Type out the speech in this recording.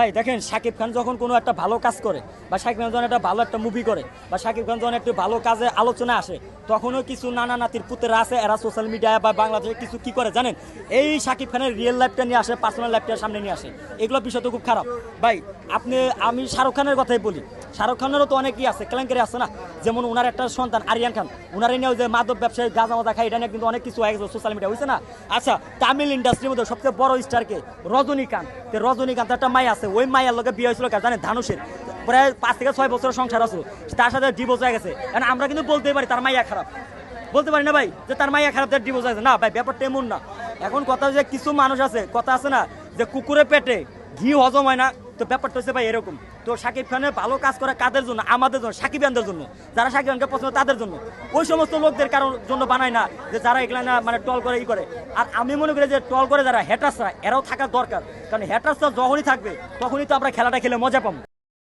ভাই দেখেন, শাকিব খান যখন কোনো একটা ভালো কাজ করে বা শাকিব খান যখন একটা ভালো একটা মুভি করে বা শাকিব খান যখন একটু ভালো কাজে আলোচনা আসে, তখনও কিছু নানা নাতির পুতেরা আছে, এরা সোশ্যাল মিডিয়ায় বা বাংলাদেশে কিছু কি করে জানেন, এই শাকিব খানের রিয়েল লাইফটা নিয়ে আসে, পার্সোনাল লাইফটা সামনে নিয়ে আসে। এগুলো বিষয় তো খুব খারাপ ভাই। আমি শাহরুখ খানের কথাই বলি, শাহরুখ খানেরও তো অনেকই আছে, কেলেঙ্কারি আছে না। যেমন ওনার একটা সন্তান আরিয়ান খান, ওনার নিয়েও যে মাদক ব্যবসায়ী গাঁজা মাজা খায়, এটা নিয়ে কিন্তু অনেক কিছু হয়ে গেছে সোশ্যাল মিডিয়া, বুঝছে না। আচ্ছা, তামিল ইন্ডাস্ট্রির মধ্যে সবচেয়ে বড় স্টারকে রজনীকান্ত, রজনীকান্ত একটা মাই আছে, ওই মায়ের লোকে বিয়ে হয়েছিল জানেন ধানুষের, প্রায় 5 থেকে 6 বছরের সংসার আছে, তার সাথে ডিভোর্স হয়ে গেছে। কারণ আমরা কিন্তু বলতেই পারি তার মাইয়া খারাপ, বলতে পারি না ভাই যে তার মাইয়া খারাপ, তার ডিভোর্স হয়েছে না ভাই, ব্যাপারটা এমন না। এখন কথা যে কিছু মানুষ আছে, কথা আছে না যে কুকুরের পেটে ঘি হজম হয় না, তো ব্যাপারটা হচ্ছে ভাই এরকম। তো শাকিব খানের ভালো কাজ করে কাদের জন্য? আমাদের জন্য, সাকিবিয়ানদের জন্য, যারা শাকিব খানকে পছন্দ তাদের জন্য। ওই সমস্ত লোকদের কারণ জন্য বানায় না যে যারা এগুলা না মানে টল করে করে। আর আমি মনে করি যে টল করে যারা হ্যাটার্সরা, এরাও থাকা দরকার, কারণ হ্যাটার্সরা যখনই থাকবে তখনই তো আমরা খেলাটা খেলে মজা পাবো।